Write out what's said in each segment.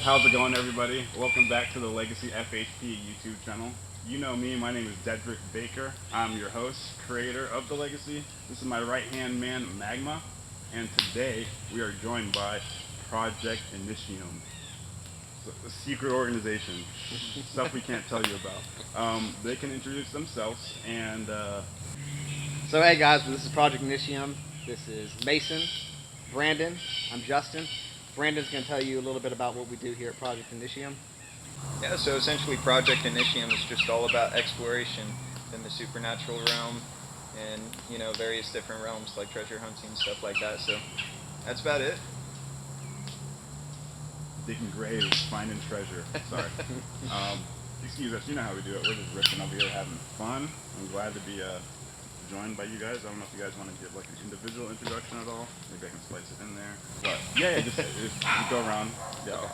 How's it going, everybody? Welcome back to the Legacy FHP YouTube channel. You know me, my name is Deadrick Baker. I'm your host, creator of The Legacy. This is my right-hand man, Magma, and today we are joined by Project Initium, a secret organization, stuff we can't tell you about. They can introduce themselves, and So hey guys, this is Project Initium. This is Mason, Brandon, I'm Justin. Brandon's going to tell you a little bit about what we do here at Project Initium. Yeah, so essentially Project Initium is just all about exploration in the supernatural realm and, you know, various different realms like treasure hunting and stuff like that. So that's about it. digging graves, finding treasure. Sorry. Excuse us, you know how we do it. We're just riffing over here having fun. I'm glad to be joined by you guys. I don't know if you guys want to give like an individual introduction at all. Maybe I can splice it in there. But yeah, just go around. Yeah. Okay.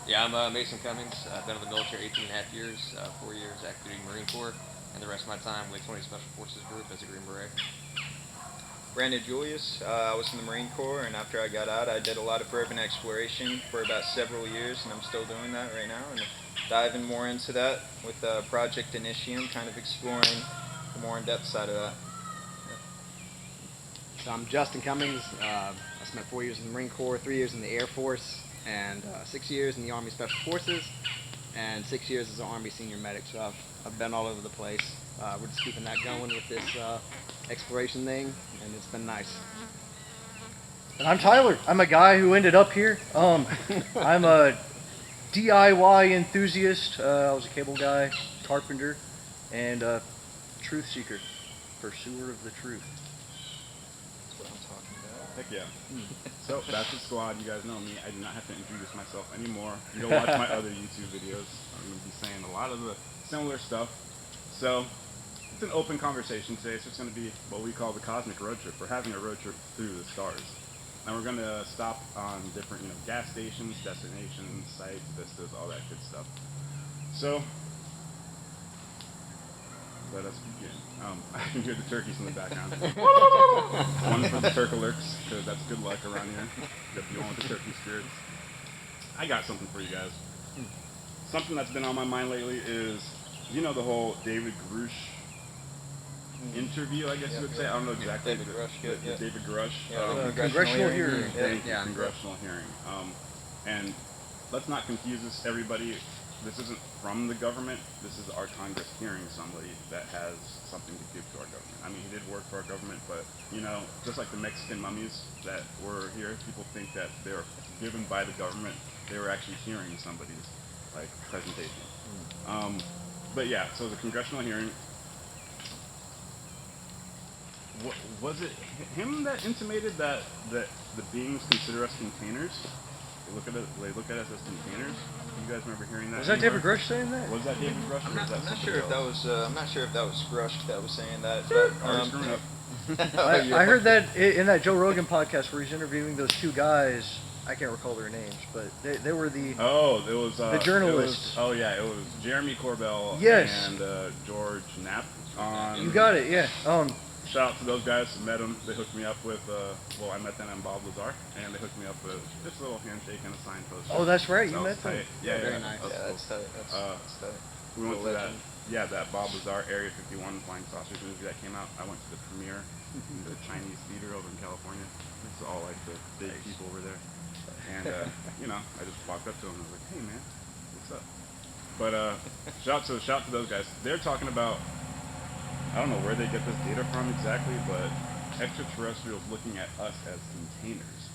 Yeah, I'm Mason Cummings. I've been in the military 18 and a half years, 4 years active duty Marine Corps, and the rest of my time with 20 Special Forces Group as a Green Beret. Brandon Julius, I was in the Marine Corps, and after I got out, I did a lot of urban exploration for about several years, and I'm still doing that right now, and diving more into that with Project Initium, kind of exploring the more in-depth side of that. So I'm Justin Cummings. I spent 4 years in the Marine Corps, 3 years in the Air Force, and 6 years in the Army Special Forces, and 6 years as an Army Senior Medic. So I've been all over the place. We're just keeping that going with this exploration thing, and it's been nice. And I'm Tyler. I'm a guy who ended up here. I'm a DIY enthusiast. I was a cable guy, carpenter, and a truth seeker, pursuer of the truth. That's what I'm talking about. Heck yeah. So, that's the squad. You guys know me. I do not have to introduce myself anymore. You go watch my other YouTube videos. I'm going to be saying a lot of the similar stuff. So, it's an open conversation today. It's just going to be what we call the cosmic road trip. We're having a road trip through the stars. And we're going to stop on different, gas stations, destinations, sites, vistas, all that good stuff. So, let us begin. I can hear the turkeys in the background. One for the turkalurks, because that's good luck around here. If you want the turkey spirits. I got something for you guys. Something that's been on my mind lately is, the whole David Grush interview, I guess you would say. I don't know exactly. David Grush, the David Grush. Congressional hearing. Yeah, congressional hearing. And let's not confuse this, everybody. This isn't from the government. This is our Congress hearing somebody that has something to give to our government. I mean, he did work for our government, but, just like the Mexican mummies that were here, people think that they were given by the government. They were actually hearing somebody's, presentation. But yeah, so the congressional hearing, was it him that intimated that the beings consider us containers? They look at us as containers. You guys remember hearing that? Was that David Grush saying that? Was that David Grush? I'm not sure if that was. I'm not sure if that was Grush that was saying that. But, I heard that in that Joe Rogan podcast where he's interviewing those two guys. I can't recall their names, but they were the. Oh, it was the journalists. It was Jeremy Corbell. Yes. And George Knapp. You got it. Yeah. Shout out to those guys. Met them. They hooked me up with. I met them and Bob Lazar, and they hooked me up with just a little handshake and a signpost. Oh, that's right. You So met them. Yeah, Very nice. that's tight. That's tight. We went to that Bob Lazar Area 51 Flying Saucers movie that came out. I went to the premiere in the Chinese theater over in California. It's all the big people over there. And, I just walked up to him and was like, hey man, what's up? But shout out to those guys. They're talking about, I don't know where they get this data from exactly, but extraterrestrials looking at us as containers.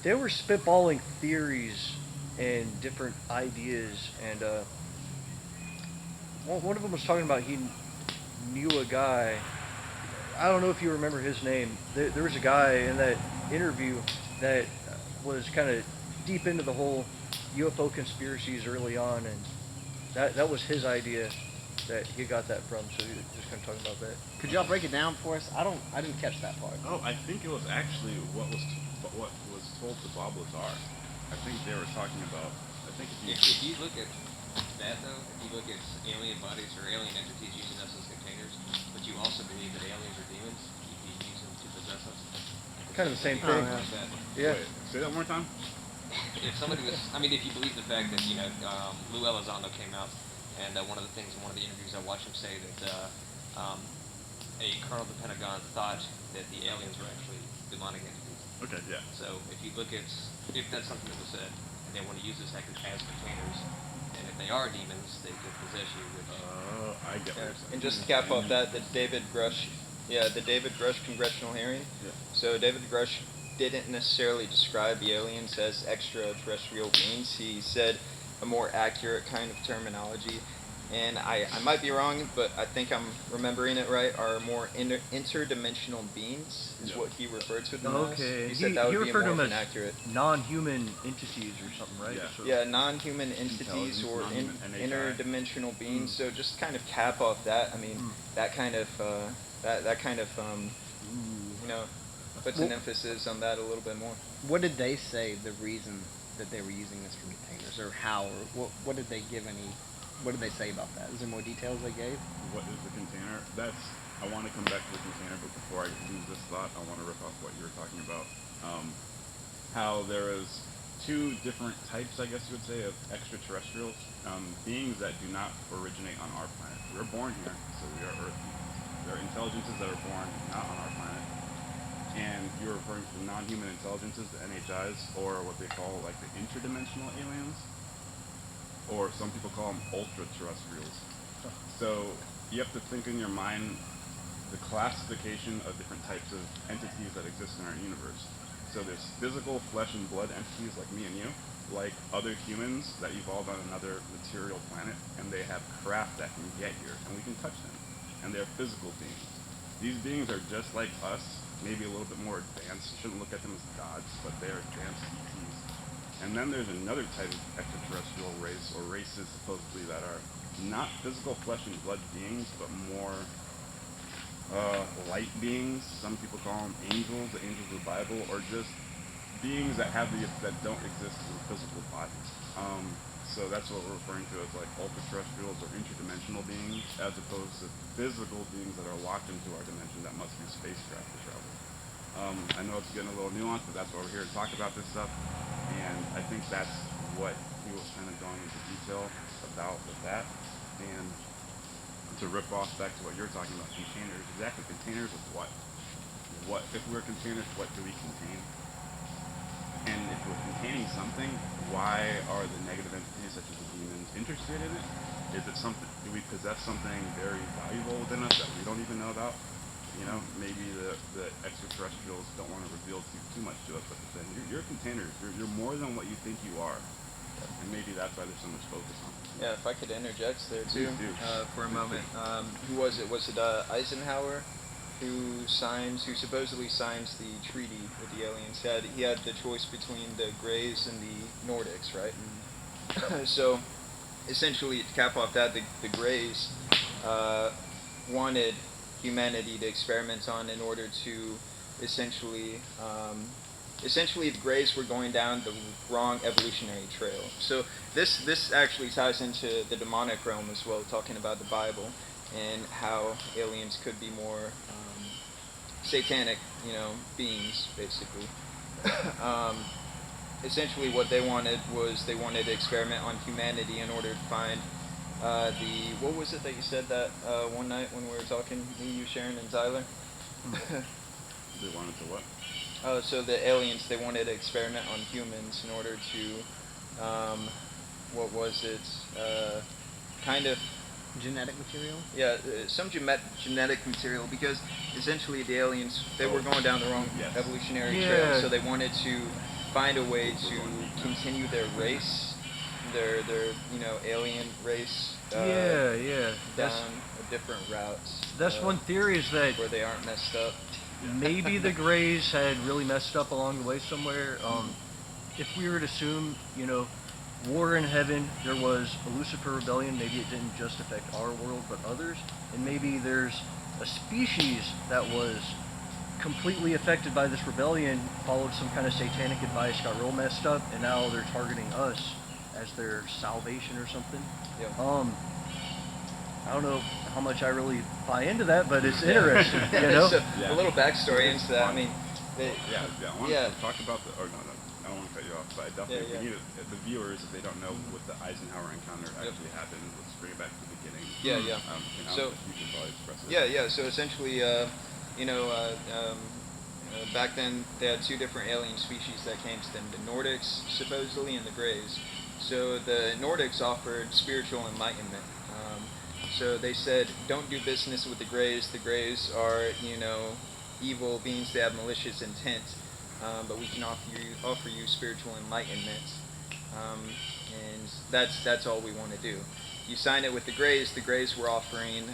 They were spitballing theories and different ideas, and one of them was talking about he knew a guy. I don't know if you remember his name. There was a guy in that interview that was kind of deep into the whole UFO conspiracies early on, and that was his idea that he got that from. So he was just kind of talking about that. Could y'all break it down for us? I didn't catch that part. Oh, I think it was actually what was told to Bob Lazar. I think they were talking about. I think If you look at that though, if you look at alien bodies or alien entities using us as containers, but you also believe that aliens are demons, you can use them to possess us. Kind of the same Oh, thing. yeah. Yeah. Wait, say that one more time. If somebody was, I mean, if you believe the fact that, Lou Elizondo came out, and one of the things in one of the interviews I watched him say that a colonel of the Pentagon thought that the aliens were actually demonic entities. Okay, yeah. So if you look at, if that's something that was said, and they want to use this as containers, and if they are demons, they could possess you with. Oh, I get what you're saying. And just to cap off that, the David Grush congressional hearing. Yeah. So David Grush didn't necessarily describe the aliens as extraterrestrial beings. He said a more accurate kind of terminology. And I might be wrong, but I think I'm remembering it right, are more interdimensional beings, is what he referred to them as. Okay. He said that He would be referred to more them as accurate. non-human entities or something, right? Yeah. So- Yeah, non-human entities Intelligence, or non-human NHI. interdimensional beings. So just kind of cap off that. I mean, that kind of puts an emphasis on that a little bit more. What did they say the reason that they were using this for containers, or how, or what did they give any? What did they say about that? Is there more details they gave? What is the container? I want to come back to the container, but before I lose this thought, I want to rip off what you were talking about. How there is two different types, I guess you would say, of extraterrestrials, beings that do not originate on our planet. We're born here, so we are Earth beings. There are intelligences that are born not on our planet, and you're referring to the non-human intelligences, the NHIs, or what they call like the interdimensional aliens, or some people call them ultra-terrestrials. So you have to think in your mind the classification of different types of entities that exist in our universe. So there's physical flesh and blood entities like me and you, like other humans that evolved on another material planet, and they have craft that can get here, and we can touch them. And they're physical beings. These beings are just like us, maybe a little bit more advanced. You shouldn't look at them as gods, but they're advanced ETs. And then there's another type of extraterrestrial race, or races supposedly, that are not physical flesh and blood beings, but more light beings. Some people call them angels, the angels of the Bible, or just beings that don't exist in physical bodies. So that's what we're referring to as like ultra-terrestrials or interdimensional beings, as opposed to physical beings that are locked into our dimension that must use spacecraft to travel. I know it's getting a little nuanced, but that's why we're here to talk about this stuff. And I think that's what he was kind of going into detail about with that. And to rip off back to what you're talking about, containers, exactly, containers of what? If we're containers, what do we contain? And if we're containing something, why are the negative entities such as the demons interested in it? Is it something, do we possess something very valuable within us that we don't even know about? You know, maybe the extraterrestrials don't want to reveal too much to us, but then you're containers. You're more than what you think you are. And maybe that's why there's so much focus on it. Yeah, if I could interject there too, Please do. for a moment. Who was it? Was it Eisenhower who supposedly signs the treaty with the aliens? He had the choice between the Greys and the Nordics, right? So essentially, to cap off that, the Greys wanted humanity to experiment on in order to essentially the Greys were going down the wrong evolutionary trail. So this actually ties into the demonic realm as well, talking about the Bible and how aliens could be more satanic, beings, basically. Essentially what they wanted to experiment on humanity in order to find what was it that you said that one night when we were talking, me, you, Sharon, and Tyler? They wanted to what? So the aliens, they wanted to experiment on humans in order to, what was it? Kind of. Genetic material? Yeah, some genetic material, because essentially the aliens, they were going down the wrong evolutionary trail, so they wanted to find a way to continue their race, their alien race. Yeah. Down a different route. That's one theory, is that where they aren't messed up. maybe the Greys had really messed up along the way somewhere. If we were to assume, war in heaven, there was a Lucifer rebellion, maybe it didn't just affect our world but others, and maybe there's a species that was completely affected by this rebellion, followed some kind of satanic advice, got real messed up, and now they're targeting us as their salvation or something. Yeah. I don't know how much I really buy into that, but it's interesting, you know? So, Yeah. a little backstory into that. I mean, I want to talk about the. Oh no, I don't want to cut you off, but I definitely Yeah, yeah. we need the viewers, if they don't know what the Eisenhower encounter actually happened. Let's bring it back to the beginning. Yeah, yeah. So- you can probably express it. yeah. So essentially, back then they had two different alien species that came to them: the Nordics, supposedly, and the Greys. So the Nordics offered spiritual enlightenment. So they said, don't do business with the Greys. The Greys are, evil beings. They have malicious intent. But we can offer you spiritual enlightenment. And that's all we want to do. You sign it with the Greys. The Greys were offering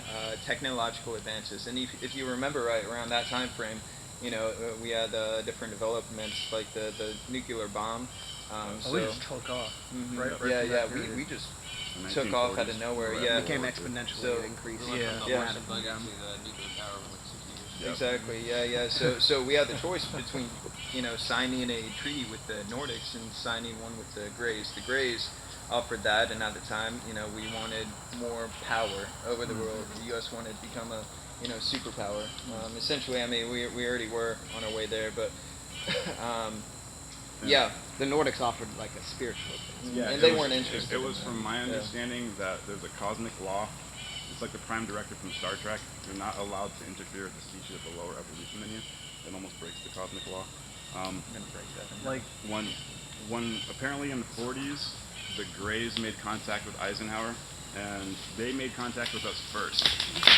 technological advances. And if you remember right around that time frame, we had different developments like the nuclear bomb. We just took off. Mhm. Right from Yeah. that period. We just The took off out of 1940s, nowhere. right? Yeah. It became exponentially So- increased. We went Yeah. from the Yeah. Martian bug to the nuclear power in like 60 years. Yeah. Exactly. Yeah. So we had the choice between, signing a treaty with the Nordics and signing one with the Greys. The Greys offered that, and at the time, we wanted more power over the world. The U.S. wanted to become a, superpower. Essentially, I mean, we already were on our way there, but, yeah. The Nordics offered like a spiritual thing. And it they was- weren't interested. It was, in from that. my Yeah. understanding, that there's a cosmic law. It's like the prime directive from Star Trek. You're not allowed to interfere with the species of the lower evolution than you. It almost breaks the cosmic law. I'm gonna break that. Like, When apparently in the 40s, the Greys made contact with Eisenhower, and they made contact with us first.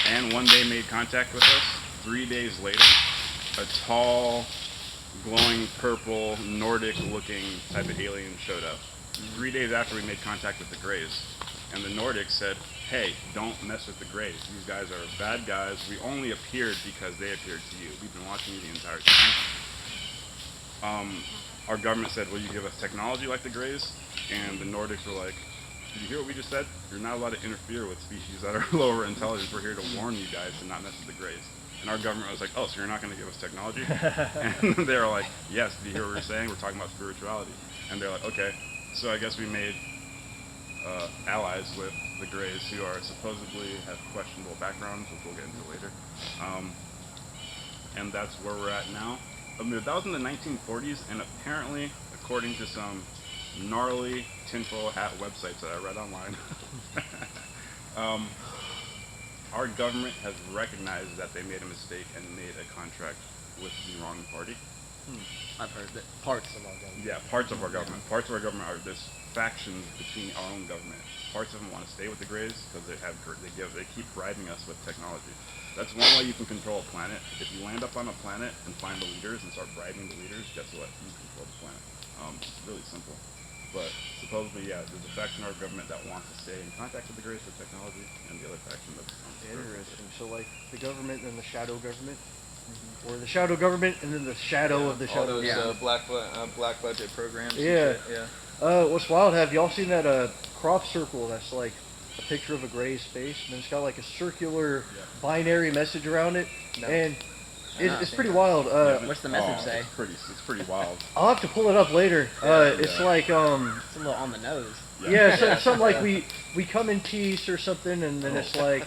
And when they made contact with us, 3 days later, a tall, glowing purple, Nordic-looking type of alien showed up. 3 days after we made contact with the Greys. And the Nordics said, hey, don't mess with the Greys. These guys are bad guys. We only appeared because they appeared to you. We've been watching you the entire time. Our government said, will you give us technology like the Greys? And the Nordics were like, did you hear what we just said? You're not allowed to interfere with species that are lower intelligence. We're here to warn you guys to not mess with the Greys. And our government was like, oh, so you're not going to give us technology? And they were like, yes, do you hear what we're saying? We're talking about spirituality. And they're like, okay. So I guess we made allies with the Greys, who are supposedly have questionable backgrounds, which we'll get into later. And that's where we're at now. I mean, that was in the 1940s, and apparently, according to some gnarly tinfoil hat websites that I read online, our government has recognized that they made a mistake and made a contract with the wrong party. I've heard that parts of our government. Yeah, parts of our government. Parts of our government are this factions between our own government. Parts of them want to stay with the Greys because they keep bribing us with technology. That's one way you can control a planet. If you land up on a planet and find the leaders and start bribing the leaders, guess what? You control the planet. It's really simple. But supposedly, yeah, there's a faction of our government that wants to stay in contact with the Greys for technology, and the other faction that's interesting. So, like, the government and the shadow government, or the shadow government and then the shadow of the all shadow. those black budget programs. and Yeah. shit, yeah. What's wild? Have y'all seen that crop circle? That's like a picture of a Grey's face, and it's got like a circular binary message around it, No. and No. it's pretty wild. What's the message say? It's pretty wild. I'll have to pull it up later. It's like It's a little on the nose. yeah, something like we come in peace or something, and then it's like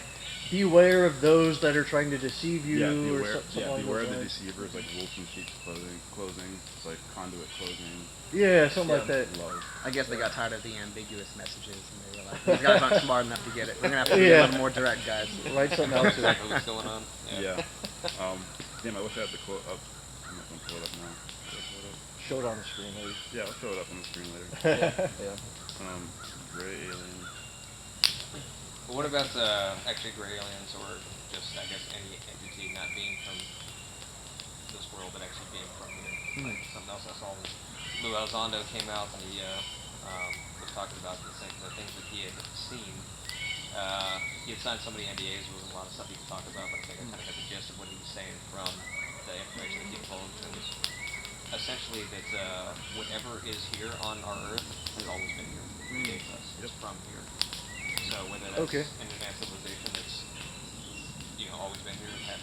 beware of those that are trying to deceive you, Yeah, or beware, something along beware those of the lines. deceivers, like wolves in sheep's clothing. It's like conduit closing. Yeah, something like that. Love. I guess they got tired of the ambiguous messages, and they were like, these guys aren't smart enough to get it. We're gonna have to be a little more direct, guys. Write something else. Exactly what's going on. Yeah. Damn, I wish I had the quote up. I'm not gonna pull it up now. Should I pull it up? Show it on the screen, later. Yeah, I'll show it up on the screen later. Yeah. Gray alien. But what about actually gray aliens, or just, I guess, any entity not being from this world, but actually being from here? Like something else I saw was Lou Elizondo came out and he was talking about the things that he had seen. He had signed so many NDAs, there wasn't a lot of stuff he could talk about, but I think I kind of got the gist of what he was saying from the information that he pulled. It was essentially that whatever is here on our Earth has always been here. from here. So whether that's Okay. an advanced civilization that's always been here and had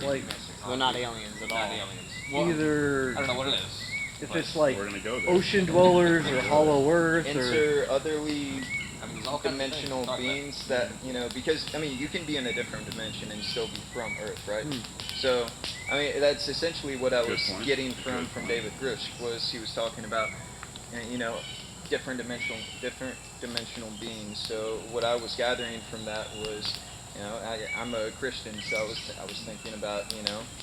Like- advanced technology. Well, not aliens at all. Not aliens. Well, Either I don't know what it is. if but it's like We're gonna go there. ocean dwellers or hollow earth or Enter otherly I mean, there's all kinds of things to dimensional talk about. beings that, because, you can be in a different dimension and still be from Earth, right? Hmm. So, that's essentially what I Good was point. getting Good from point. David Grush, was he was talking about, different dimensional beings. So what I was gathering from that was, I'm a Christian, so I was thinking about,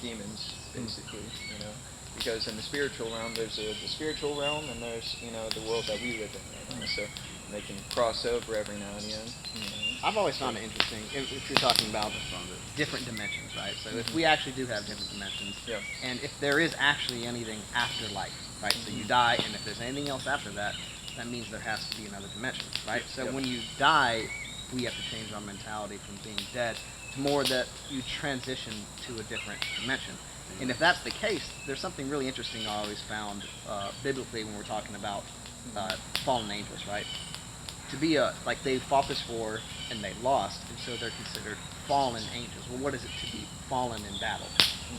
demons, basically, because in the spiritual realm, there's the spiritual realm, and there's, the world that we live in, so they can cross over every now and again. I've always found it interesting if you're talking about Found it. different dimensions, right? So if we actually do have different dimensions, Yeah. and if there is actually anything after life, right? So you die, and if there's anything else after that, that means there has to be another dimension, right? So Yep. when you die, we have to change our mentality from being dead to more that you transition to a different dimension. And if that's the case, there's something really interesting I always found biblically when we're talking about fallen angels, right? To be like they fought this war and they lost, and so they're considered fallen angels. Well, what is it to be fallen in battle?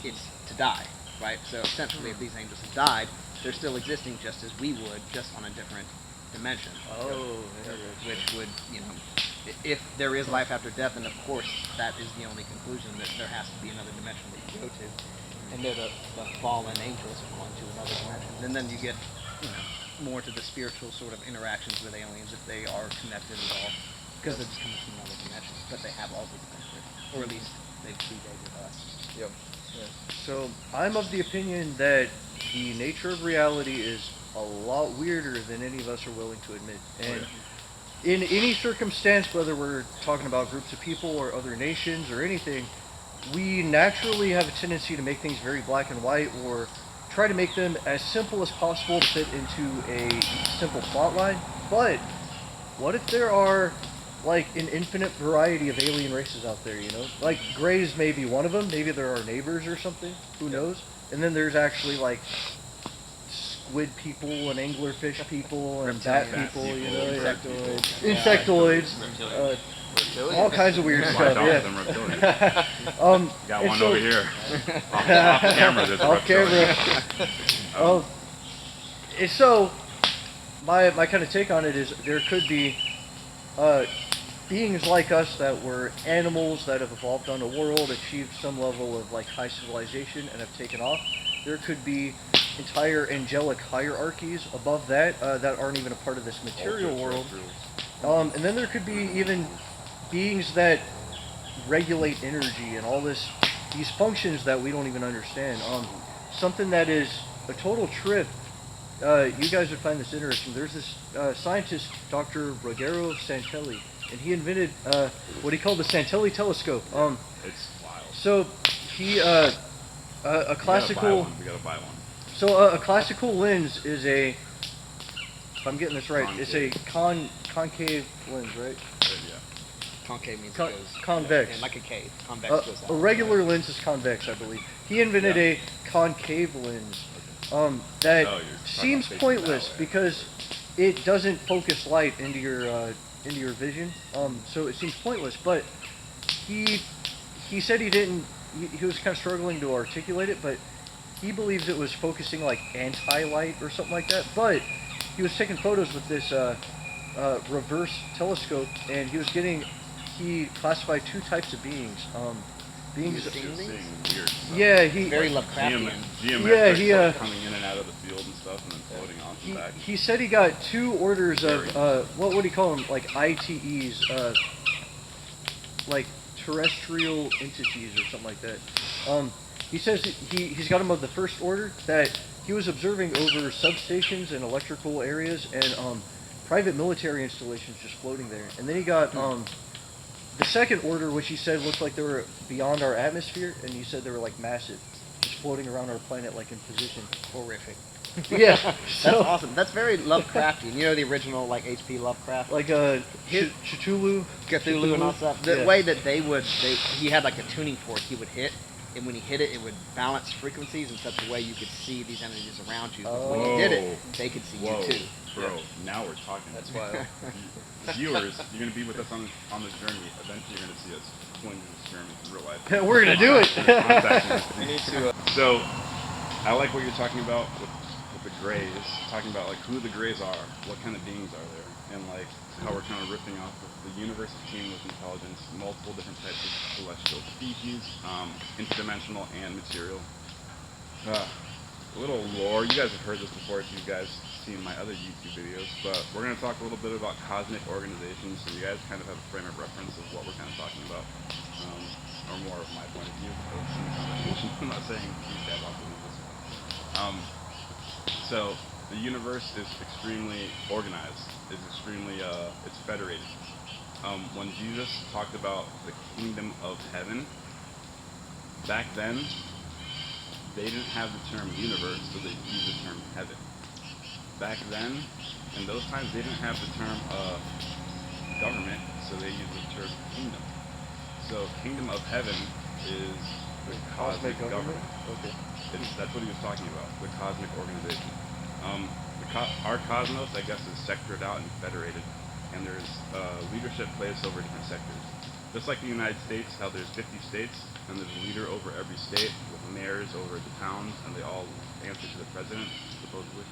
It's to die, right? So essentially, if these angels have died, they're still existing just as we would, just on a different dimension. oh, Which would, if there is life after death, then of course that is the only conclusion, that there has to be another dimension that you go to, and they're the fallen angels going to another dimension. And then you get, more to the spiritual sort of interactions with aliens, if they are connected at all, because they're just coming from another dimension, but they have all the dimensions, or at least they've predated us. Yep. So I'm of the opinion that the nature of reality is a lot weirder than any of us are willing to admit. And in any circumstance, whether we're talking about groups of people or other nations or anything, we naturally have a tendency to make things very black and white, or try to make them as simple as possible to fit into a simple plot line. But what if there are like an infinite variety of alien races out there, Like Greys may be one of them, maybe there are neighbors or something, who knows? And then there's actually like squid people and anglerfish people and bat people, insectoids, all kinds of weird Watch stuff, out yeah. for them reptilians. Got and one so- over here. off the camera, there's a Off reptilian. camera. And so, my kind of take on it is there could be beings like us that were animals that have evolved on the world, achieved some level of like high civilization, and have taken off. There could be entire angelic hierarchies above that that aren't even a part of this material world. And then there could be even beings that regulate energy and all these functions that we don't even understand. Something that is a total trip. You guys would find this interesting. There's this scientist, Dr. Ruggero Santelli, and he invented what he called the Santelli telescope. It's wild. So he a classical. We gotta buy one. So a classical lens is a. If I'm getting this right, it's a concave lens, right? Yeah. Concave means Con- it goes convex. like a cave. Convex goes out. A regular lens is convex, I believe. He invented a concave lens that Oh, you're talking seems about facing pointless that way. because it doesn't focus light into your vision. So it seems pointless. But he said he didn't. He was kind of struggling to articulate it, but he believes it was focusing like anti-light or something like that. But he was taking photos with this reverse telescope, and he classified two types of beings. Beings. Just seeing weird stuff. Yeah, he. Very Lovecraftian. Geometric he, like, coming in and out of the field and stuff, and then floating off and back. He said he got two orders of what would he call them? Like ITEs, like terrestrial entities or something like that. He says that he's got them of the first order that he was observing over substations and electrical areas and private military installations just floating there. And then he got the second order, which he said looked like they were beyond our atmosphere, and he said they were like massive, just floating around our planet like in position. Horrific. Yeah, That's awesome. That's very Lovecraftian. You know the original like H.P. Lovecraft, like Cthulhu. Cthulhu and all stuff. The Yeah. way that he had like a tuning fork he would hit and when he hit it, it would balance frequencies in such a way you could see these entities around you. But when he did it, they could see Whoa, you too. bro! Now we're talking. That's wild. Viewers, you're gonna be with us on this journey. Eventually, you're gonna see us pulling these experiments in real life. We're gonna do it. We need to. So, I like what you're talking about with the Greys. Talking about like who the Greys are, what kind of beings are there, and like how we're kind of ripping off the universe is teeming with intelligence, multiple different types of celestial species, interdimensional and material. A little lore. You guys have heard this before if you guys seen my other YouTube videos, but we're going to talk a little bit about cosmic organizations, so you guys kind of have a frame of reference of what we're kind of talking about, or more of my point of view. I'm not saying these guys also know this. So the universe is extremely organized. It's extremely, it's federated. When Jesus talked about the kingdom of heaven, back then, they didn't have the term universe, so they used the term heaven. Back then, in those times, they didn't have the term government, so they used the term kingdom. So kingdom of heaven is the cosmic government. Okay. That's what he was talking about, the cosmic organization. Our cosmos, I guess, is sectored out and federated, and there's leadership placed over different sectors. Just like the United States, how there's 50 states, and there's a leader over every state, with mayors over the towns, and they all answer to the president, supposedly.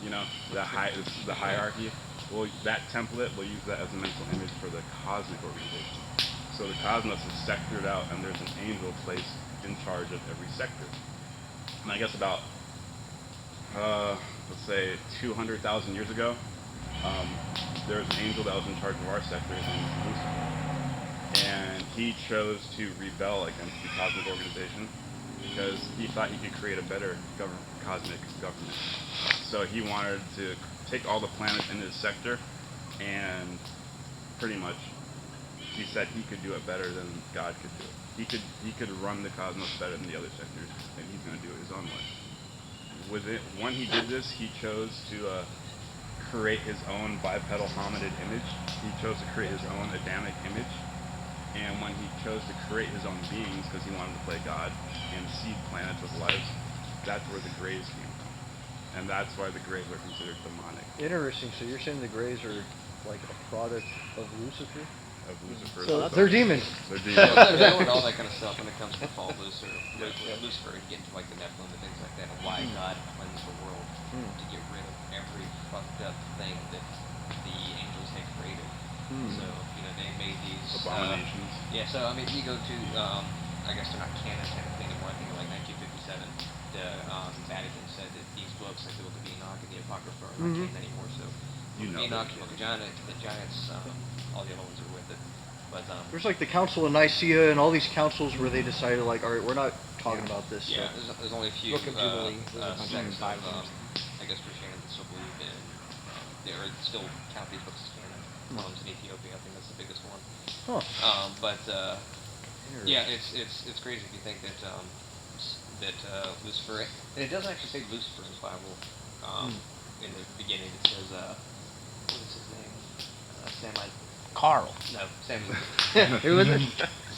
You know, the hierarchy. Well, that template, we'll use that as a mental image for the cosmic organization. So the cosmos is sectored out, and there's an angel placed in charge of every sector. And I guess about let's say 200,000 years ago, there was an angel that was in charge of our sector named Lucifer. And he chose to rebel against the cosmic organization because he thought he could create a better cosmic government. So he wanted to take all the planets in his sector, and pretty much he said he could do it better than God could do it. He could run the cosmos better than the other sectors, and he's going to do it his own way. When he did this, he chose to create his own bipedal hominid image. He chose to create his own Adamic image. And when he chose to create his own beings, because he wanted to play God and seed planets with lives, that's where the Greys came from. And that's why the Greys are considered demonic. Interesting. So you're saying the Greys are like a product of Lucifer? Of Lucifer. So they're demons. They're demons. They're doing all that kind of stuff when it comes to fall Lucifer and getting to like the Nephilim and things like that, and why God cleansed the world to get rid of every fucked up thing that the angels had created. So, you know, they made these abominations. Yeah, so I mean, you go to, I guess they're not canon technically anymore. I think in like 1957, the Vatican said that these books, like the Book of Enoch and the Apocrypha, are not canon anymore. So, You know Enoch, that. the Book of the Giants, all the other ones are with it. But There's like the Council of Nicaea and all these councils where they decided like, all right, we're not talking about this. yeah, So. there's only a few Book of Jubilee, there's a bunch of sects five of, books. I guess Christianity that still believe in, they are still count these books as canon. One of them's in Ethiopia, I think that's the biggest one. Huh. Yeah, it's crazy if you think that Lucifer, and it does actually say Lucifer in the Bible. In the beginning, it says what is his name? Carl. No, Sam. Who was it?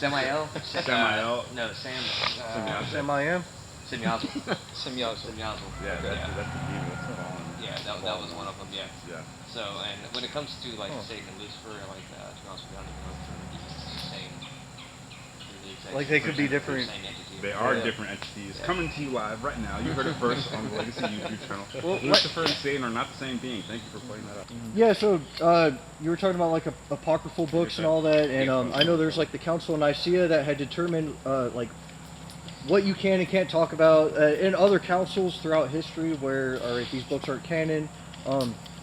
Samael. Samael. No, Sam. Sam-I-am? Semyazel. Semyazel. Semyazel. Yeah, that's the demon that's fallen. Yeah, that was one of them. Yeah. Yeah. So, and when it comes to like Satan and Lucifer, like to be honest with you, I don't even know if they're the same. They're the exact Like same they could be person, different- same entity. They are different entities. Coming to you live right now. You heard it first on the Legacy YouTube channel. Well, Lucifer and Satan are not the same being. Thank you for pointing that out. Yeah, so you were talking about like apocryphal books and all that, and I know there's like the Council of Nicaea that had determined like what you can and can't talk about, and other councils throughout history where these books aren't canon,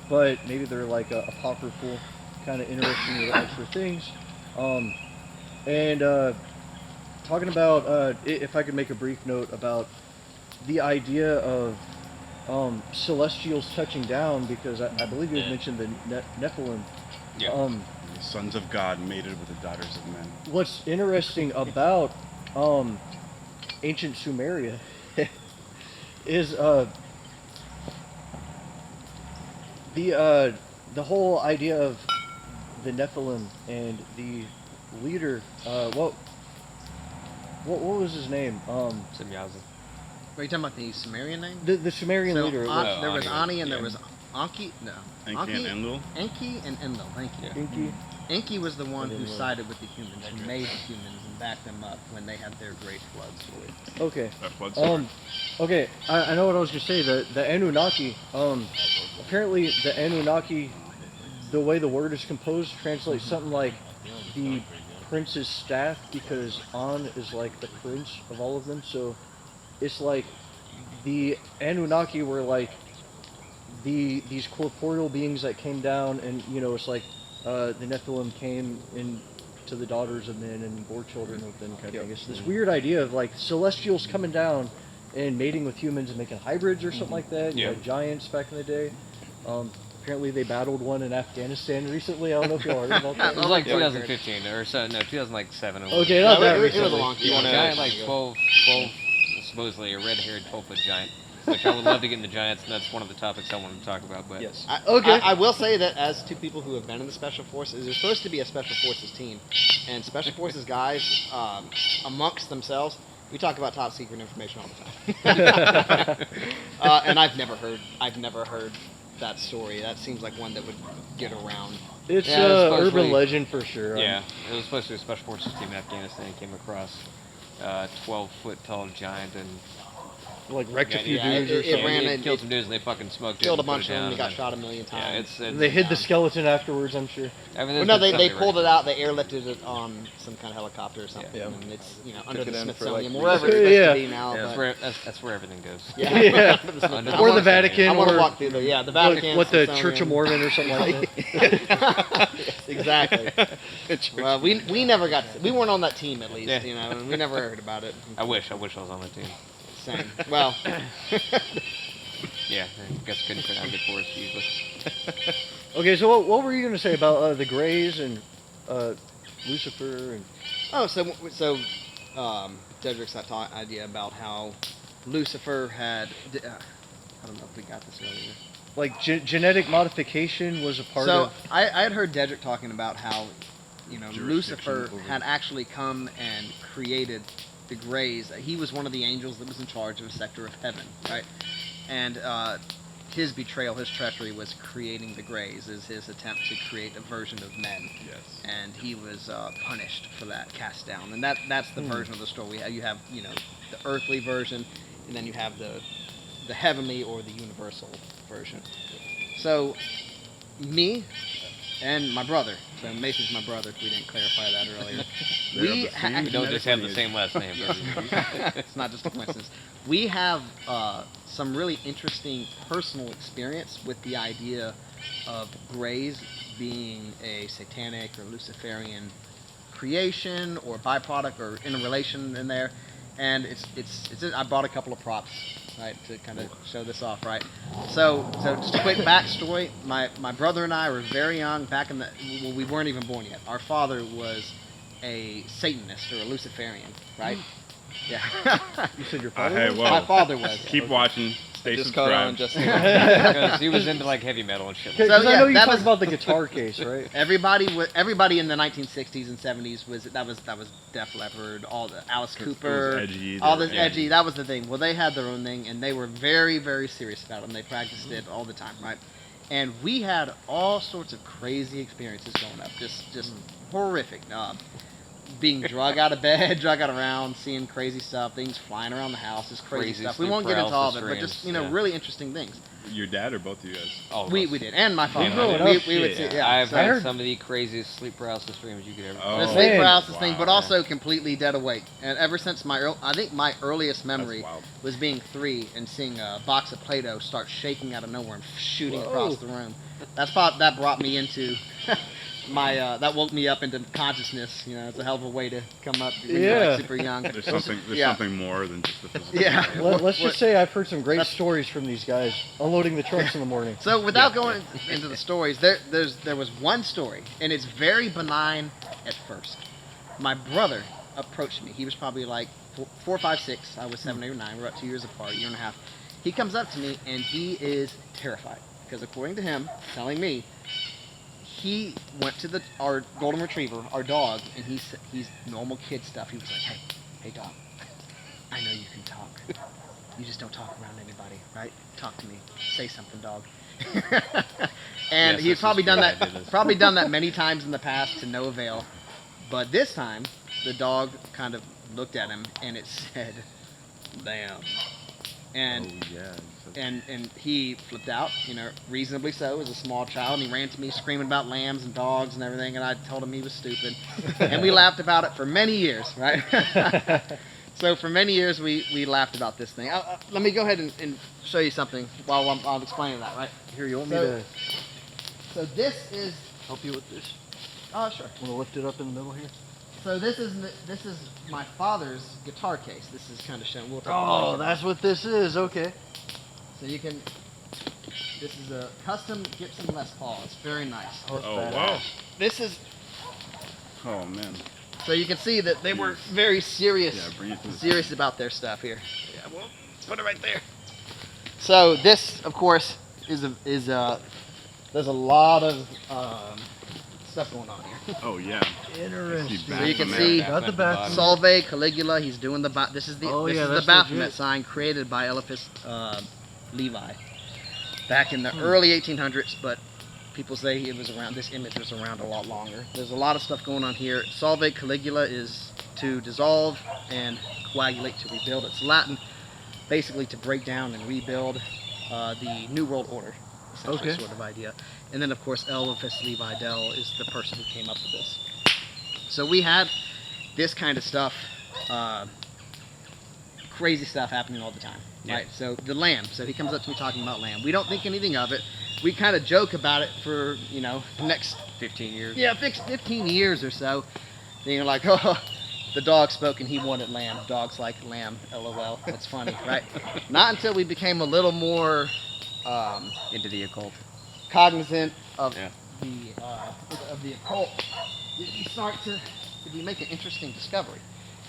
but maybe they're like apocryphal, kind of interesting little extra things, and talking about if I could make a brief note about the idea of celestials touching down, because I believe you had mentioned the Nephilim. Yeah. The sons of God mated with the daughters of men. What's interesting about ancient Sumeria is the whole idea of the Nephilim and the leader. what was his name? Are Semyazi. you talking about the Sumerian name? The Sumerian So, leader. there was Ani, Ani and yeah. there was Anki. No. Enki and Endel? Enki and Endel. Thank you. Yeah. Inky. Enki was the one I who didn't know. sided with the humans, who made the humans and backed them up when they had their great floods. Okay. That flood story. Okay, I know what I was gonna say. The Anunnaki. Apparently the Anunnaki, the way the word is composed, translates something like the prince's staff, because An is like the prince of all of them. So it's like the Anunnaki were like these corporeal beings that came down, and it's like the Nephilim came in to the daughters of men and bore children of them, kind of thing. It's this weird idea of like celestials coming down and mating with humans and making hybrids or something like that. You Yeah. had giants back in the day. Apparently they battled one in Afghanistan recently. I don't know if y'all heard about that. It was like Yeah. 2015 or so. No, 2007. Okay, not that it was recently. a long You time. wanna- Giant, like 12, supposedly a red-haired 12-foot giant, which I would love to get into giants, and that's one of the topics I wanted to talk about. But Yes. Okay. I will say that as two people who have been in the Special Forces, there's supposed to be a Special Forces team, and Special Forces guys, amongst themselves, we talk about top secret information all the time. And I've never heard that story. That seems like one that would get around. It's Yeah, it's supposedly- urban legend for sure. yeah, it was supposed to be a special forces team in Afghanistan. Came across 12-foot tall giant and Like wrecked a few yeah, dudes it- or it something. ran he in- killed it some dudes and they fucking smoked Killed it a and put bunch it of them. down, He got and shot a million times. Yeah, it's They hid the skeleton afterwards, I'm sure. I mean, Well, there's no, been they something pulled it right. out. They airlifted it on some kind of helicopter or something, Yeah. and it's under it the in for, Smithsonian, like, wherever research. it's supposed Yeah. to be now. Yeah, but that's where everything goes. yeah, Yeah. Under Or the Vatican, I want to or walk through the the What, Vatican. what the Smithsonian. Church of Mormon or something like that. Yes, exactly. Well, we never got we weren't on that team at least, Yeah. and we never heard about it. I wish I was on that team. Same. Well, Yeah, I guess couldn't turn out good for us usually. Okay, so what were you going to say about the Greys and Lucifer and Deadrick's that idea about how Lucifer had. I don't know if we got this earlier. like genetic modification was a part So of? I had heard Deadrick talking about how, Jurisdiction Lucifer over- had actually come and created the Greys. He was one of the angels that was in charge of a sector of heaven, right? And his betrayal, his treachery was creating the Greys, is his attempt to create a version of men. Yes. And he was punished for that, cast down. And that's the version of the story. You have, the earthly version, and then you have the heavenly or the universal version. So, me and my brother, so Mason's my brother, we didn't clarify that earlier. They're of the same We don't just have the genetic same last name. It's not just a coincidence. We have some really interesting personal experience with the idea of Greys being a satanic or Luciferian creation or byproduct or interrelation in there. And it's I brought a couple of props, right, to kind of show this off, right? So just a quick backstory. My brother and I were very young, back in we weren't even born yet. Our father was a Satanist or a Luciferian, right? Yeah. You said your Uh, father? hey, was? whoa. My father was. Keep watching. Stay Just caught on subscribed. just Because he was into like heavy metal and shit. Because So, I yeah, know you that talked was- about the guitar case, right? Everybody in the 1960s and 70s was Def Leppard, all the Alice Cooper, edgy, all they this were edgy. That was the thing. Well, they had their own thing, and they were very, very serious about it, and they practiced it all the time, right? And we had all sorts of crazy experiences growing up, just horrific. Being drug out of bed, drug out around, seeing crazy stuff, things flying around the house, just crazy Crazy stuff. We sleep won't get into all of it, but paralysis just dreams, yeah. really interesting things. Your dad or both of you guys? All of We us. did, and my father. growing we up, would shit. see, yeah. I've so- I had heard- some of the craziest sleep paralysis dreams you could ever. Oh. The Oh, sleep man. paralysis thing, but Wow. also completely dead awake. And ever since I think my earliest memory wild. was being 3 and seeing a box of Play-Doh start shaking out of nowhere and shooting Whoa. across the room. That brought me into that woke me up into consciousness. It's a hell of a way to come up when you're Yeah. like super young. There's Yeah. something more than just the physical. Yeah. Let's just say I've heard some great That's- stories from these guys unloading the trucks in the morning. So without going into the stories, there was one story, and it's very benign at first. My brother approached me. He was probably like 4, 5, 6. I was 7, 8, or 9. We're about 2 years apart, year and a half. He comes up to me, and he is terrified because, according to him, telling me, he went to our golden retriever, our dog, and he's normal kid stuff. He was like, "Hey, Hey, dog. I know you can talk. You just don't talk around anybody, right? Talk to me. Say something, dog. And Yes, he's this probably is done true. that. I did this. Probably done that many times in the past to no avail. But this time, the dog kind of looked at him and it said, "Damn." And Oh yeah. and he flipped out, reasonably so, as a small child, and he ran to me screaming about lambs and dogs and everything, and I told him he was stupid. And we laughed about it for many years, right? So for many years we laughed about this thing. Let me go ahead and show you something while I'm explaining that, right? Here, you want me So- to So this is, help you with this? sure. Want to lift it up in the middle here? So this is my father's guitar case. This is kind of shown. We'll take a Oh, picture. that's what this is. Okay. So you can. This is a custom Gibson Les Paul. It's very nice. Oh, it's Oh badass. wow. This is. Oh man. So you can see that they were very serious, Yeah, bring it to the serious about their stuff here. Yeah, we'll put it right there. So this, of course, is there's a lot of stuff going on here. Oh yeah. Interesting. So you can see Got the bathroom. Solveig Caligula. He's doing the this is the Oh, this yeah, is the that's Baphomet legit. sign created by Eliphas Levi back in the early 1800s, but people say it was around. This image was around a lot longer. There's a lot of stuff going on here. Solveig Caligula is to dissolve and coagulate to rebuild. It's Latin, basically to break down and rebuild the New World Order, essentially, Okay. sort of idea. And then, of course, Eliphas Levi Dell is the person who came up with this. So we had this kind of stuff, crazy stuff happening all the time, right? So the lamb. So he comes up to me talking about lamb. We don't think anything of it. We kind of joke about it for, the next 15 years. 15 years or so. Then you're like, oh, the dog spoke and he wanted lamb. Dog's like lamb, LOL. That's funny, right? Not until we became a little more Into the occult. cognizant of Yeah. the occult, you start to make an interesting discovery.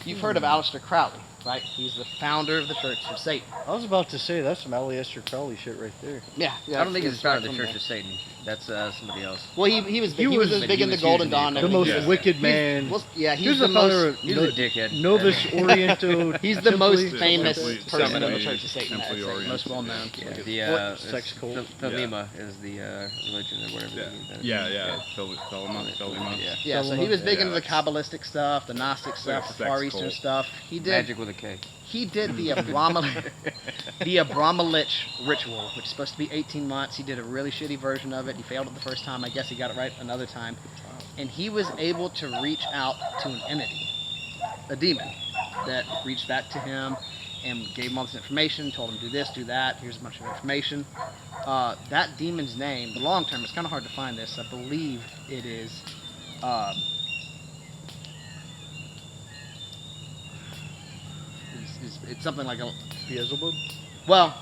You've heard of Aliester Crowley, right? He's the founder of the Church of Satan. I was about to say that's some Aliester Crowley shit right there. Yeah, I don't think he's part of the right Church from of Satan. That's somebody else. there. Well, he was big, he was as but big he in the was Golden huge in Dawn. the The and most everything. wicked man. Well, yeah, He was the founder of He was a dickhead. Novus Oriento. He's the most Templi- famous Simply- person in the Simply- Church of Satan. I'd Simply say, Oriented, most well known. Yeah, the sex cult. Thelema is the religion or whatever. Yeah. Thelema. Yeah. Yeah, so he was big Yeah, into the that's- Kabbalistic stuff, the Gnostic like stuff, a the sex Far Eastern cult. stuff. He did Magic with a K. He did the Abramelich ritual, which is supposed to be 18 months. He did a really shitty version of it. He failed it the first time. I guess he got it right another time. And he was able to reach out to an entity, a demon, that reached back to him and gave him all this information, told him do this, do that, here's a bunch of information. That demon's name, the long term, it's kind of hard to find this. I believe it is... it's something like a... Beelzebub? Well,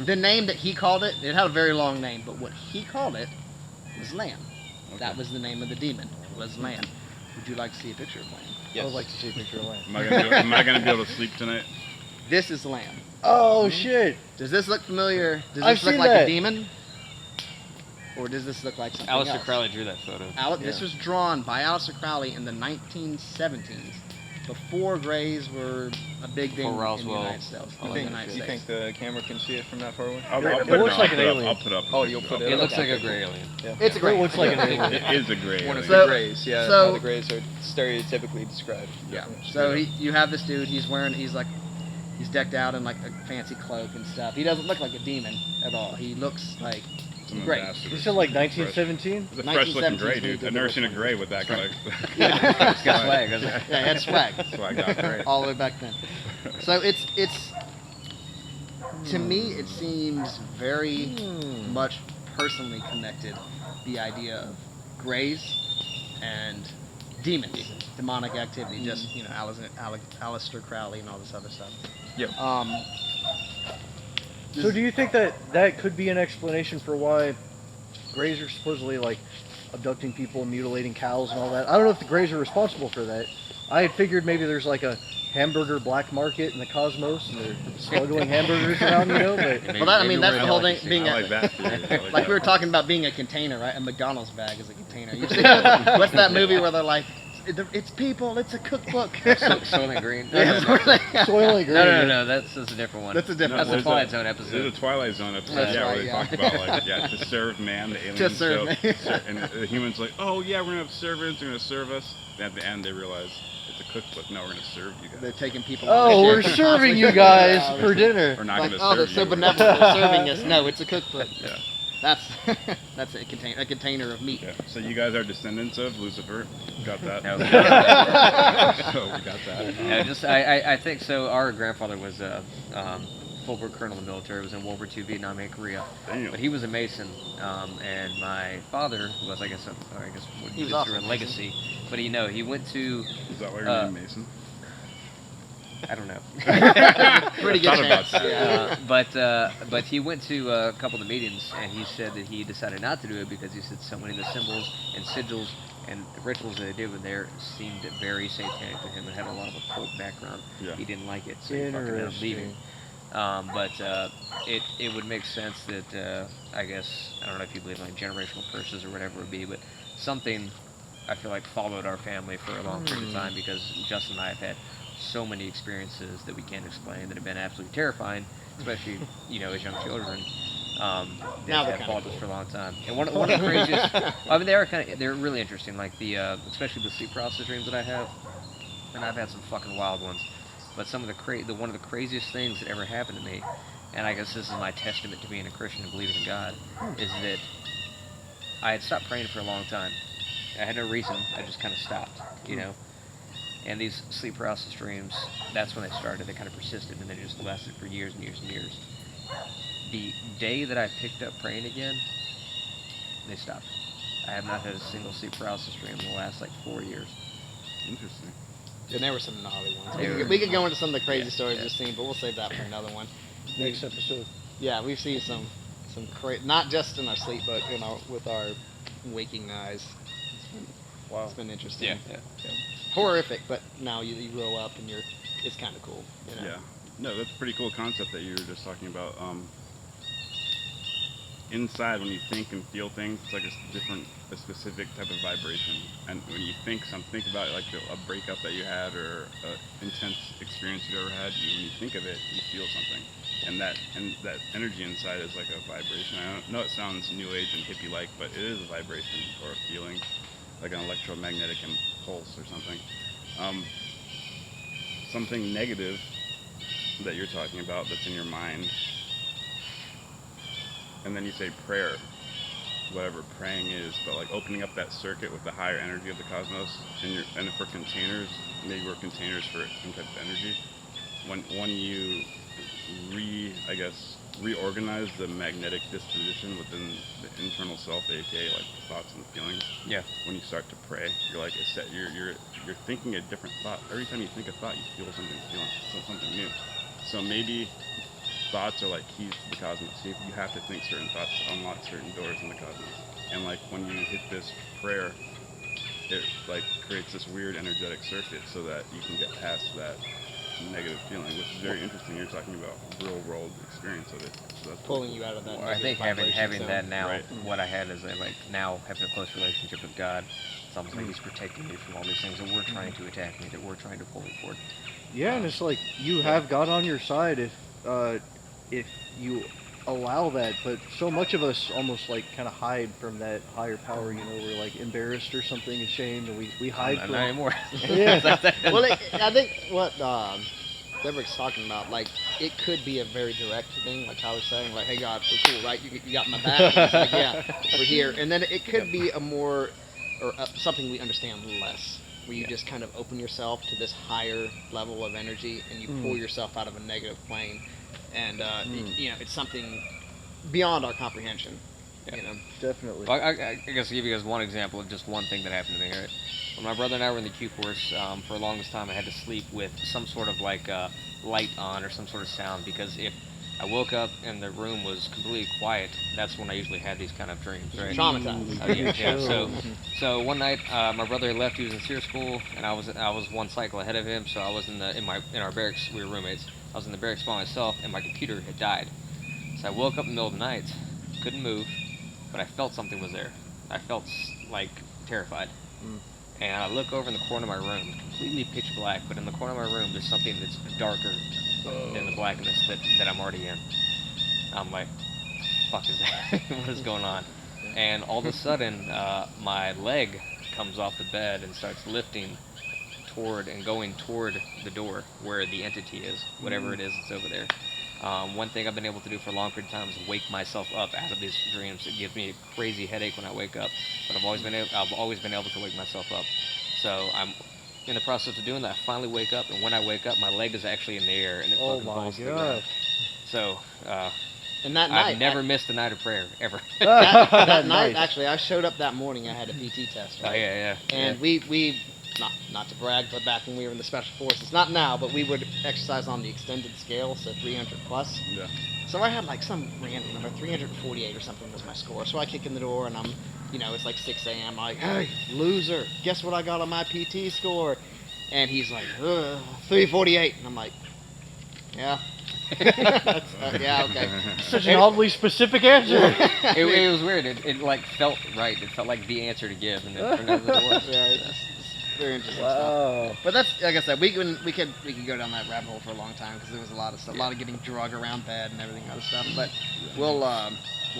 the name that he called it, it had a very long name, but what he called it was Lamb. That was the name of the demon, was Lamb. Would you like to see a picture of Lamb? I would like to see a picture of Lamb. Am I gonna be able to sleep tonight? This is Lamb. Oh shit! Does this look familiar? Does I've this look seen like that. a demon? Or does this look like something Aliester else? Crowley drew that photo. This was drawn by Aliester Crowley in the 1970s, before Greys were a big thing in the Roswell. United States. You in the think- United You States. think the camera can see it from that far away? I'll It put looks like an I'll alien. put up. Oh, you'll put it It up. looks like a gray alien. It's a It great. looks like an alien. It is a gray. One of alien. the grays, yeah. so- how the grays are stereotypically described. Yeah. So you have this dude. He's decked out in like a fancy cloak and stuff. He doesn't look like a demon at all. He looks like Some great. ambassador. You said like 1917? It's a fresh looking 1917 gray, is dude. the I've never seen a one. gray with that kind of. It's got swag, doesn't it? Yeah, he had swag. Swag got great. All the way back then. So it's to me it seems very much personally connected, the idea of grays and demons, demonic activity, just Aliester Crowley and all this other stuff. Yep. So do you think that could be an explanation for why Greys are supposedly like abducting people, mutilating cows and all that? I don't know if the Greys are responsible for that. I had figured maybe there's like a hamburger black market in the cosmos and they're smuggling hamburgers around, But Well, that's the whole thing. Being I like that theory. I like like we were that. talking about being a container, right? A McDonald's bag is a container. You've seen what's that movie where they're like, it's people. It's a cookbook. Soylent Green. No, Yeah, no, no. Soylent Green. No. That's a different one. That's a different That's one. the Twilight Zone There's episode. a Twilight Zone episode, That's where right, they yeah. talk about to serve man, the aliens. To serve man. And the humans like, oh yeah, we're gonna have servants, they're gonna serve us. And at the end, they realize it's a cookbook. No, we're gonna serve you guys. They're taking people. Oh, on we're ship. serving you guys for dinner. We're not Like, gonna oh, they're serve so you. benevolent. They're serving us. No, it's a cookbook. Yeah. That's a container of meat. Yeah. So you guys are descendants of Lucifer. Got that? No. So we got that. No, just I think so. Our grandfather was a full-bird colonel in the military. Was in World War II, Vietnam, and Korea. Damn. But he was a Mason, and my father was, I guess what He you was consider also a legacy. But he went to, Is that why you're named Mason? I don't know. Pretty good Thought about chance. that. Yeah. But he went to a couple of the meetings, and he said that he decided not to do it because he said so many of the symbols and sigils and the rituals that they did when there seemed very satanic to him and had a lot of occult background. Yeah. He didn't like it, so he fucking ended up leaving. But it would make sense that I guess, I don't know if you believe in like generational curses or whatever it would be, but something I feel like followed our family for a long period of time, because Justin and I have had so many experiences that we can't explain that have been absolutely terrifying, especially as young children. Now That they're have followed kinda us for a long time. And one of the craziest, I mean, they're really interesting. Like especially the sleep paralysis dreams that I have, and I've had some fucking wild ones. But some of one of the craziest things that ever happened to me, and I guess this is my testament to being a Christian and believing in God, is that I had stopped praying for a long time. I had no reason. I just kind of stopped, And these sleep paralysis dreams, that's when they started. They kind of persisted, and they just lasted for years and years and years. The day that I picked up praying again, they stopped. I have not had a single sleep paralysis dream in the last 4 years. Interesting. And there were some gnarly ones. They were- We could go into some of the crazy Yeah, stories yeah. we've seen, but we'll save that for another one. Next episode. Yeah, we've seen some not just in our sleep, but with our waking eyes. Wow. It's been interesting. Yeah. Horrific, but now you grow up and it's kind of cool. Yeah. No, that's a pretty cool concept that you were just talking about. Inside, when you think and feel things, it's like a specific type of vibration. And when you think about it, like a breakup that you had or an intense experience you ever had, when you think of it, you feel something. And that energy inside is like a vibration. I don't know, it sounds new age and hippie-like, but it is a vibration or a feeling, like an electromagnetic impulse or something. Something negative that you're talking about that's in your mind, and then you say prayer, whatever praying is, but like opening up that circuit with the higher energy of the cosmos, and if we're containers, maybe we're containers for some type of energy. When you reorganize the magnetic disposition within the internal self, aka like the thoughts and the feelings. Yeah. When you start to pray, you're like you're thinking a different thought. Every time you think a thought, you feel something new. So maybe thoughts are like keys to the cosmos. You have to think certain thoughts to unlock certain doors in the cosmos. And like when you hit this prayer, it like creates this weird energetic circuit so that you can get past that negative feeling, which is very interesting. You're talking about real world experience of it. So that's Pulling you out of that. Well, I think negative having vibration that zone. now, Right. what I had is now having a close relationship with God. It's almost like He's protecting me from all these things that were trying to attack me, that were trying to pull me forward. Yeah, and it's like you have God on your side if you allow that, but so much of us almost kind of hide from that higher power. We're like embarrassed or something, ashamed, and we hide Not from. anymore. Yeah. Well, I think what Deadrick's talking about, it could be a very direct thing, like I was saying, like, hey God, we're cool, right? You got my back. And it's like, yeah, we're here. And then it could be a more, or something we understand less, where you just kind of open yourself to this higher level of energy, and you pull yourself out of a negative plane, and it's something beyond our comprehension. Definitely. Well, I guess I'll give you guys one example of just one thing that happened to me. Right? When my brother and I were in the Q course, for the longest time I had to sleep with some sort of light on or some sort of sound, because if I woke up and the room was completely quiet, that's when I usually had these kind of dreams, right? Traumatized. Yeah. So one night my brother left. He was in SEER school, and I was one cycle ahead of him. So I was in our barracks. We were roommates. I was in the barracks by myself, and my computer had died. So I woke up in the middle of the night, couldn't move, but I felt something was there. I felt terrified, and I look over in the corner of my room, completely pitch black, but in the corner of my room, there's something that's darker than the blackness that I'm already in. I'm like, fuck is that? What is going on? And all of a sudden, my leg comes off the bed and starts lifting toward and going toward the door where the entity is, whatever it is that's over there. One thing I've been able to do for a long period of time is wake myself up out of these dreams. It gives me a crazy headache when I wake up, but I've always been able to wake myself up. So I'm in the process of doing that. I finally wake up, and when I wake up, my leg is actually in the air, and it Oh fucking my falls to the God. ground. So And that night, I've never missed a night of prayer ever. that night, Nice. actually, I showed up that morning. I had a PT test. Oh Right? yeah. And we not to brag, but back when we were in the special forces, not now, but we would exercise on the extended scale, so 300 plus. Yeah. So I had like some random number, 348 or something was my score. So I kick in the door and I'm, it's like 6 a.m. I'm like, hey, loser, guess what I got on my PT score? And he's like, 348. And I'm like, yeah. Yeah, okay. Such an oddly specific answer. It was weird. It like felt right. It felt like the answer to give, and it turned out that it was. Yeah, it's very interesting Wow. stuff. But that's, like I said, we could go down that rabbit hole for a long time because there was a lot of stuff, a lot of getting drug around bed and everything other stuff. But we'll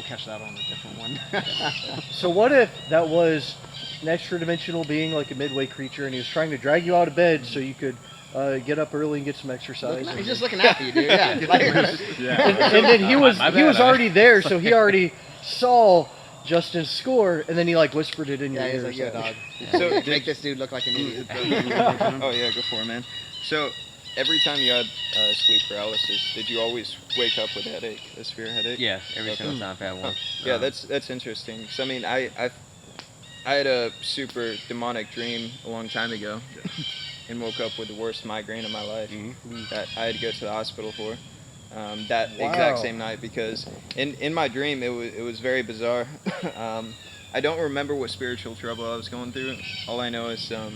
catch that on a different one. So what if that was an extra dimensional being, like a midway creature, and he was trying to drag you out of bed so you could get up early and get some exercise? He's just looking after you, dude. Yeah. Like, And then he was already there, so he already saw Justin's score, and then he like whispered it in your yeah, ear. he's like, or yeah, something. dog. So make this dude look like an idiot. Oh yeah, go for it, man. So every time you had sleep paralysis, did you always wake up with a headache, a severe headache? Yeah, every single time I've had one. Yeah, that's interesting. So I mean, I had a super demonic dream a long time ago, and woke up with the worst migraine of my life that I had to go to the hospital for. That exact same night, because in my dream it was very bizarre. I don't remember what spiritual trouble I was going through. All I know is it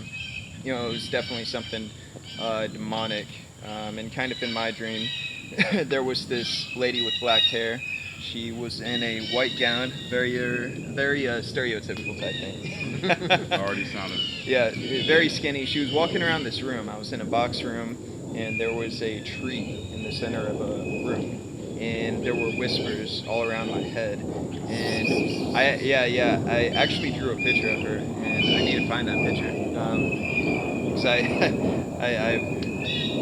was definitely something demonic. And kind of in my dream, there was this lady with black hair. She was in a white gown, very stereotypical type thing. Already sounded. Yeah, very skinny. She was walking around this room. I was in a box room, and there was a tree in the center of a room, and there were whispers all around my head. And I actually drew a picture of her, and I need to find that picture. Because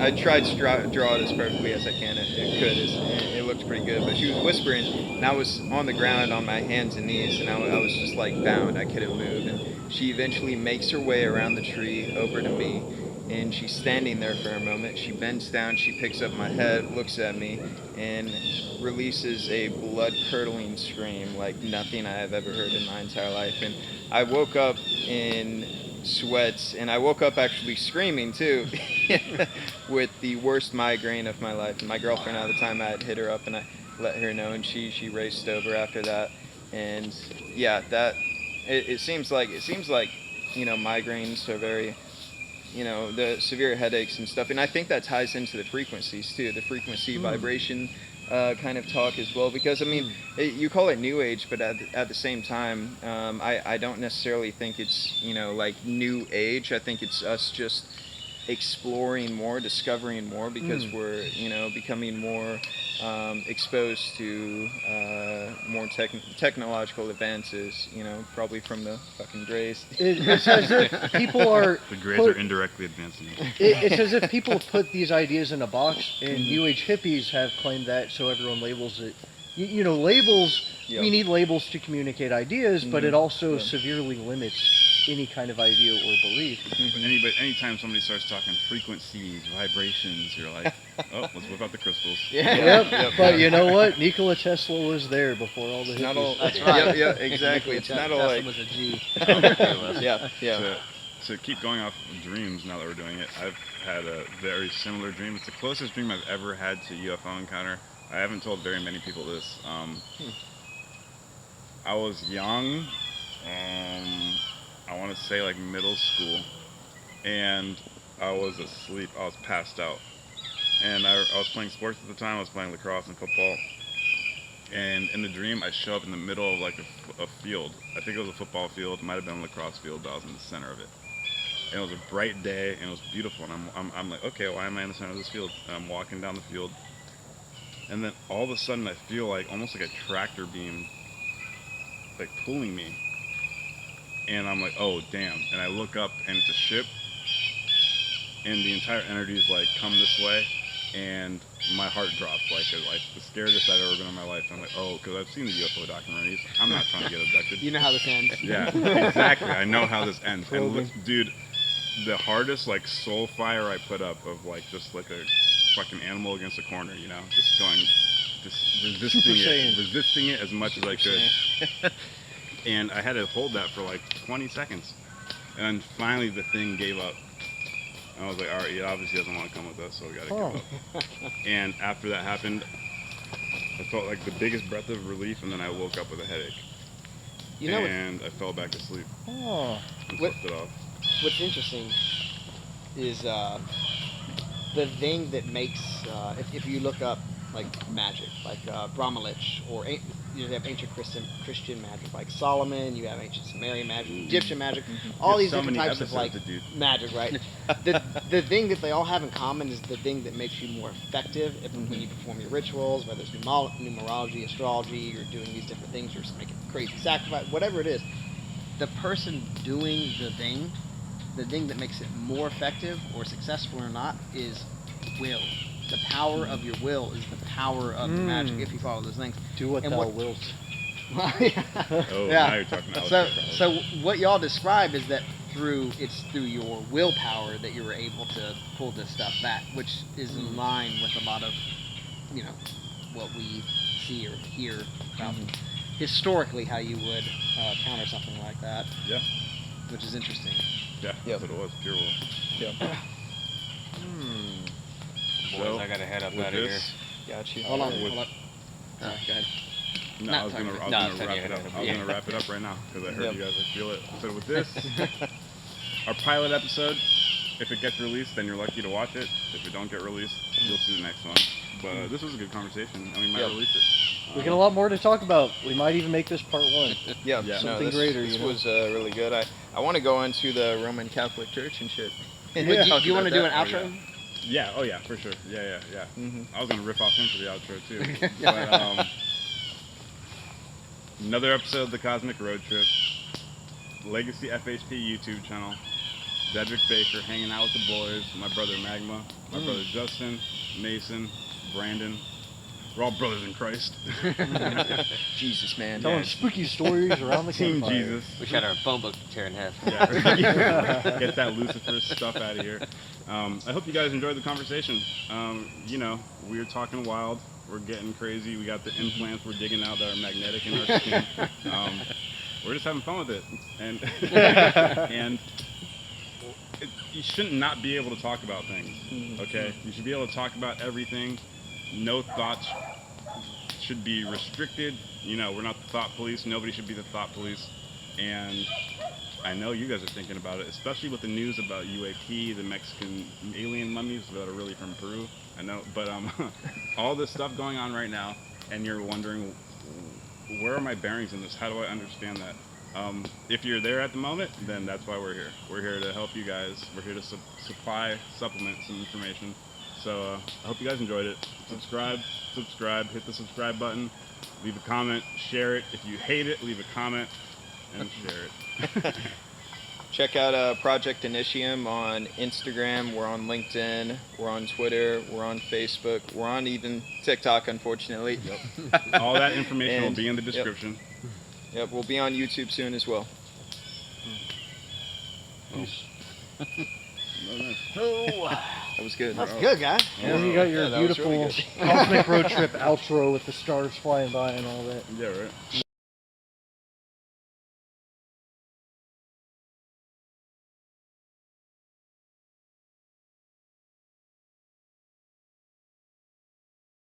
I tried to draw it as perfectly as I can. It looked pretty good, but she was whispering, and I was on the ground on my hands and knees, and I was just like bound. I couldn't move, and she eventually makes her way around the tree over to me, and she's standing there for a moment. She bends down, she picks up my head, looks at me, and releases a blood-curdling scream like nothing I have ever heard in my entire life. And I woke up in sweats, and I woke up actually screaming too, with the worst migraine of my life. And my girlfriend at the time, I had hit her up and I let her know, and she raced over after that. And yeah, that it seems like migraines are very, the severe headaches and stuff. And I think that ties into the frequencies too, the frequency vibration kind of talk as well, because I mean, you call it new age, but at the same time, I don't necessarily think it's like new age. I think it's us just exploring more, discovering more, because we're becoming more exposed to more technological advances, probably from the fucking Greys. It's as if people are The Greys are indirectly advancing. it's as if people put these ideas in a box, and New Age hippies have claimed that, so everyone labels it. Labels. Yeah. We need labels to communicate ideas, but it also severely limits any kind of idea or belief. But anytime somebody starts talking frequencies, vibrations, you're like, oh, let's whip out the crystals. Yep. But you know what? Nikola Tesla was there before all the hippies. Not all. That's right. Yeah, exactly. It's not all like. was a G. Yeah. To keep going off of dreams, now that we're doing it, I've had a very similar dream. It's the closest dream I've ever had to UFO encounter. I haven't told very many people this. I was young, I want to say like middle school, and I was asleep. I was passed out, and I was playing sports at the time. I was playing lacrosse and football, and in the dream I show up in the middle of like a field. I think it was a football field. It might have been a lacrosse field, but I was in the center of it. and it was a bright day, and it was beautiful. And I'm like, okay, why am I in the center of this field? And I'm walking down the field, and then all of a sudden I feel like almost like a tractor beam, like pulling me. And I'm like, oh damn! And I look up, and it's a ship, and the entire energy is like, come this way, and my heart drops like the scariest I've ever been in my life. I'm like, oh, because I've seen the UFO documentaries. I'm not trying to get abducted. You know how this ends. Yeah, exactly. I know how this ends. And look, dude, the hardest like soul fire I put up of like just like a fucking animal against a corner, you know, just going, just resisting it as much as I could. And I had to hold that for like 20 seconds, and then finally the thing gave up. I was like, all right, it obviously doesn't want to come with us, so we gotta give up. And after that happened, I felt like the biggest breath of relief, and then I woke up with a headache. You know, and I fell back to sleep. Oh. And What- slept it off. what's interesting is the thing that makes, if you look up like magic, like Brahmalich, or you have ancient Christian magic, like Solomon, you have ancient Sumerian magic, Egyptian magic, all There's these so different many types of like episodes to do. magic, right? the thing that they all have in common is the thing that makes you more effective when you perform your rituals, whether it's numerology, astrology, you're doing these different things, you're making crazy sacrifice, whatever it is. The person doing the thing that makes it more effective or successful or not is will. The power of your will is the power of the magic if you follow those things. Do what And thou what- wilt. Oh, Yeah. now you're talking about So what y'all describe is that through your willpower that you were able to pull this stuff back, which is in line with a lot of, you know, what we see or hear about historically how you would counter something like that. Yeah. Which is interesting. Yeah, Yep. that's what it was, pure will. Yep. Boys, So, I gotta head up with out of here. this, Got you. Hold on. With- Go ahead. No, Not I was gonna, talking- I was no, gonna it's wrap okay, it up. yeah. I was gonna wrap it up right now because I heard Yep. you guys would feel it. So with this, our pilot episode, if it gets released, then you're lucky to watch it. If it don't get released, you'll see the next one. But this was a good conversation, and we might Yep. release it. We got a lot more to talk about. We might even make this part 1. Yeah, Yeah. Something this, greater, This you know? was really good. I want to go into the Roman Catholic Church and shit. Do Talk you want to about do an that. outro? Yeah. Oh yeah, for sure. Yeah. Mhm. I was gonna rip off him for the outro too. But another episode of the Cosmic Road Trip. Legacy FHP YouTube channel. Deadrick Baker hanging out with the boys. My brother Magma. My brother Justin. Mason. Brandon. We're all brothers in Christ. Jesus, man. Telling spooky stories around the Team campfire. Jesus. We should have our phone book tear in half. Yeah. Get that Lucifer stuff out of here. I hope you guys enjoyed the conversation. You know, we're talking wild. We're getting crazy. We got the implants we're digging out that are magnetic in our skin. We're just having fun with it. And and you shouldn't not be able to talk about things. Okay? You should be able to talk about everything. No thoughts should be restricted. You know, we're not the thought police. Nobody should be the thought police. And I know you guys are thinking about it, especially with the news about UAP, the Mexican alien mummies that are really from Peru. I know, but all this stuff going on right now, and you're wondering, where are my bearings in this? How do I understand that? If you're there at the moment, then that's why we're here. We're here to help you guys. We're here to supplement some information. So I hope you guys enjoyed it. Subscribe, hit the subscribe button, leave a comment, share it. If you hate it, leave a comment and share it. Check out Project Initium on Instagram. We're on LinkedIn. We're on Twitter. We're on Facebook. We're on even TikTok, unfortunately. Yep. All that information will And- be in the description. Yep, we'll be on YouTube soon as well. That was good. That's good, guys. And you got your Yeah, that was beautiful really good. Cosmic Road Trip outro with the stars flying by and all that. Yeah, right.